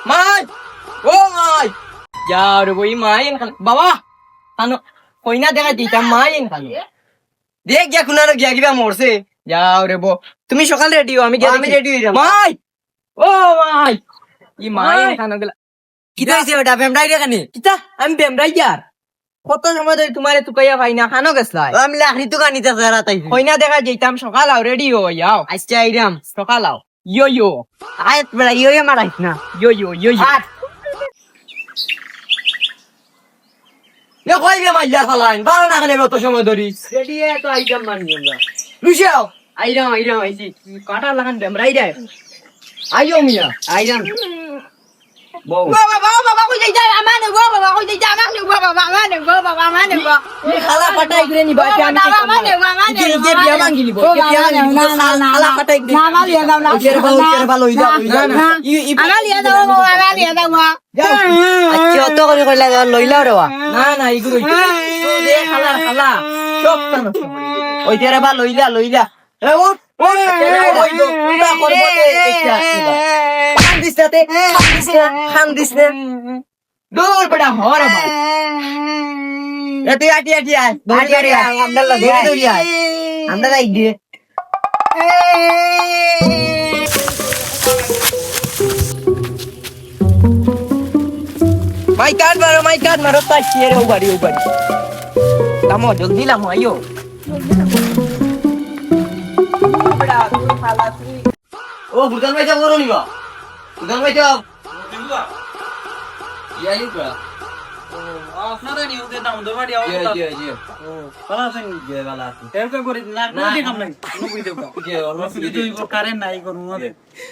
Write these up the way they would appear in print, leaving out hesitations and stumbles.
মাই ও মাই যাও রে বই মাই বাবা কানো কইনা দেখা দিতাম মাই কানো দেখ গিয়া কুনানো গিয়া কিবা মরছে যাও রে বো তুমি সকালে রেডি হও আমি গিয়া আমি রেডি হই মাই ও মাই ই মাই কানো গেলা কিতা হইছে ওটা বেমরাই রে কানে কিতা আমি বেমরাই যার কত সময় ধরে তোমারে তুকাইয়া ভাই না খানো গেছলাই আমি লাখনি তো কানিতে যারা তাই কইনা দেখা যাইতাম সকাল আও রেডি হও যাও আজকে আইরাম সকাল আও ইয়ো ইয়ো আয় বড় ইয়ো ইয়ো মারাইছ না ইয়ো ইয়ো ইয়ো ইয়ো ইয়ো কই গে মাইয়া খালাইন বারো না খালে কত সময় ধরিস রেডি এ তো আইরাম মানি আমরা লুশাও আইরাম আইছি কাটা লাগান বেমরাই রে আইও মিয়া আইরাম বাবা বাবা কই যাই আমানে বাবা কই যাই আমানে বাবা আমানে বাবা আমানে বাবা এই খালা কাটাই করে নি বাবা আমি আমানে আমানে যে বিয়া মাঙ্গি নিব বিয়া না খালা কাটাই করে না লিয়া দাও না ওরে ভালো হই যাও আগা লিয়া দাও আগা লিয়া দাও যাও আচ্ছা অত করে কইলা লইলা রে না ইগুলো দে খালা সব নষ্ট ওই তেরে ভালো লইলা এ উঠ ওই তো উল্টা করব দেখা খান দিস নে দূর বড়া হর ভাই এতে আটি আয় আমরা লাগে দৌড়ি আয় আমরা যাই দিয়ে মাই কাট মারো তাই কে রে ও বাড়ি লামো জলদি লামো আইও বড়া তুই ফালাসি ও বুদান ভাই যাও করো নিবা বুদান ভাই যাও ইয়া ইউকা আপনারা নিউ দে দাম দো বাড়ি আও জি পালা সেন গে বালা এরকম করে না কোন কাম নাই কোন বুই দেও জি অলমোস্ট যদি কারেন্ট নাই করু না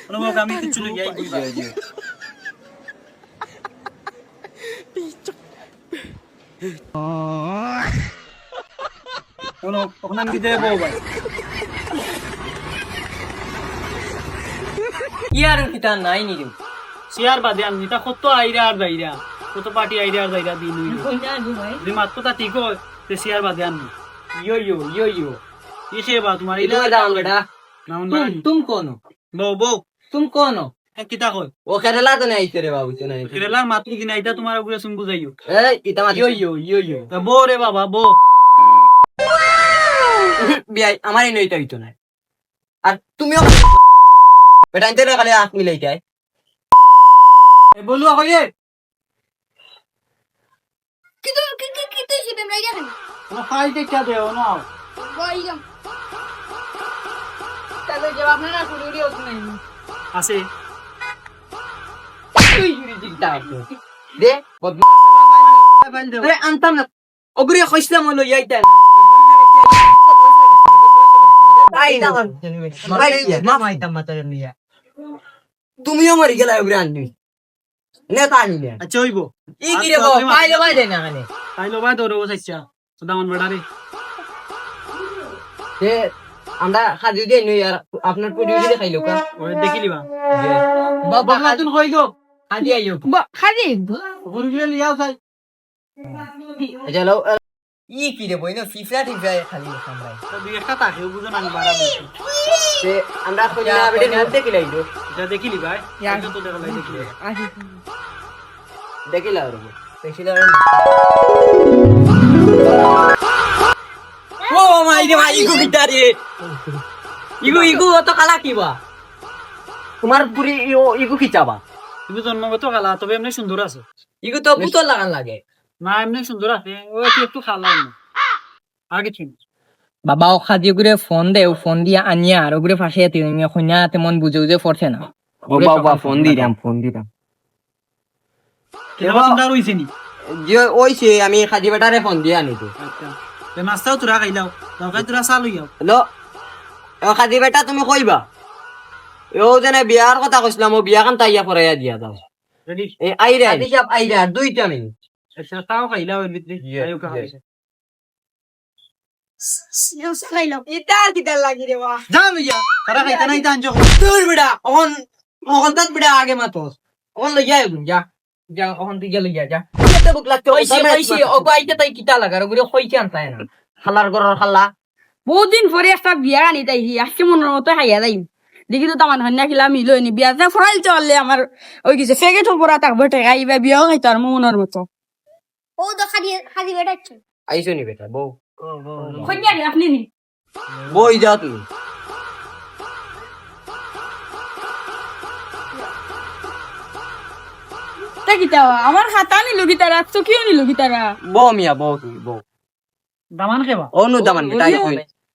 কোন কামই কিছু লই যাই জি কোন ওখানে কি দেব ভাই ইয়ার কিতা নাই নি দিও শেয়ার বাদে আমি তা কত আইরা আর যাইরা কত পার্টি আইরা আর যাইরা দিন হইলো মাত্র তা ঠিক হয় তে শেয়ার বাদে আমি यो इसे बात तुम्हारी इधर डाउन बेटा नाउन तुम कौन हो बो तुम कौन हो किता कोई वो केरला तो नहीं तेरे बाबू तो नहीं केरला मातू की नहीं था तुम्हारा पूरा सुन बुझाइयो ए इतना यो तो बो रे बाबा बो बियाई हमारे नहीं तो नहीं और तुम यो बेटा तेरे खाली आंख मिलाई क्या ए बोलू आ ये कितो से बेमराई जा ना खाई के क्या दे हो ना भाई जा चलो जवाब ना कुड़ी होत नहीं आसे तू यूरी जिता दे अरे अंतम ना ओगरी खोसला मोलो याइता आई ना माई तम मत लिया तुमियो मरी गेला ओगरी आनी नेता आनी ले अच्छा होइबो ई की रे बो पाइलो भाई देना माने खाइलो भाई तो रो सच्चा सुदामन बड़ा रे ए আমরা খাদি দেই নই আর আপনার প্রডিউসার দেখাইলো কা ওরে দেখিলিবা বাবা তুন কই গো খাদি আইও खाली গুরুগিলে লিয়াও চাই চলো ই কি রে বইনো ফিফা টিফা খালি সামরাই তো দুই একটা থাকে বুঝো না আমি বাড়া বলছি তে আমরা কইলা বেডে নাতে কিলাইলো এটা দেখিলি ভাই এটা তো দেখালাই দেখিলি দেখিলা রে দেখিলা ও মাই রে ভাই ইগু গিটারে ইগু তো কালা কিবা তোমার পুরি ইগু খিচাবা তুমি জন্মগত কালা তবে এমনি সুন্দর আছে ইগু তো পুতল লাগান লাগে না এমনি সুন্দর আছে ও একটু খালা আগে চিন বাবা ও খাদি করে ফোন দে ও ফোন দিয়া আনিয়া আর ওগুরে ফাঁসে তুমি কইনা তেমন বুঝে পড়ছে না ও বাবা ফোন দিলাম কেবা তোমরা রইছে নি যে ওইছে আমি খাদি বেটারে ফোন দিয়া আনিতো আচ্ছা তে নাস্তাও তোরা খাইলাও তরকারি তোরা চালু যাও হ্যালো ও খাদি বেটা তুমি কইবা ও জানে বিয়ার কথা কইছিলাম ও বিয়া কান তাইয়া পড়াইয়া দিয়া দাও রেডি এই আইরা দুইটা মিনিট আচ্ছা তাও খাইলাও এর ভিতরে আয়ো কা খাইছে यो खाइलो इता लागि रे वाह যাও মিয়া তারা খাইতা নাই তা আনছো তুই বেটা অন তত বেটা আগে মাতোস অন লইয়া গুন যা অন তুই গেল যা কত বুক লাগতো ওইসি ও বাইতে তাই কিতা লাগার ওগুলো কইতে আনতায় না খালার গরর খালা বহুত দিন পরে একটা বিয়া আনি তাই আজকে মনের মতো খাইয়া যাই দেখি তো তামান হন্যা কিলা মিলো নি বিয়াতে ফরাইল চললে আমার ওই কিছু ফেগে ঠোপরা থাকবো টেকা ইবা বিয়াও খাইতো আর মনের মতো ও তো খাদি বেটাচ্ছে আইসো নি বেটা বউ কইয়া রে আপনি নি বই যাও তুমি তা কি তা আমার খাতা নিল কি তারা চকিও নিল কি তারা বউ মিয়া বউ তুমি বউ দামান খেবা অনু দামান বেটা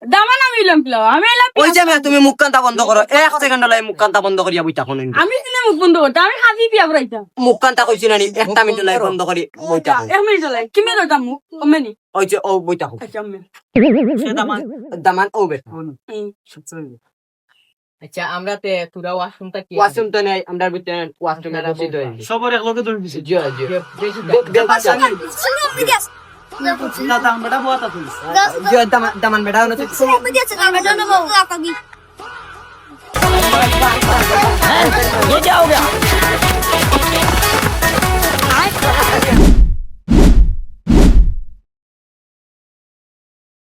দামান আমি ইলাম পিলাও আমি এলাম ওই যে মিয়া তুমি মুখ কান্তা বন্ধ করো 1 সেকেন্ড লাই মুখ কান্তা বন্ধ করিয়া বইতা কোন আমি দিনে মুখ বন্ধ করতে আমি খাদি পিয়া বরাইতা মুখ কান্তা কইছি না 1 মিনিট লাই বন্ধ করি বইতা এক মিনিট চলে কিমে রইতাম মুখ কমেনি ওই যে ও বইতা আচ্ছা আমি সে দামান দামান ও বেটা আচ্ছা আমরা তে তোরা ওয়াশরুমটা কি ওয়াশরুম তো নাই আমরা ভিতরে ওয়াশরুমে বসি তো সবার এক লগে ধরে দিছে জিও জিও দাম বেটা বুয়াতা তুই জিও দামান বেটা না Aku ये क्या हो गया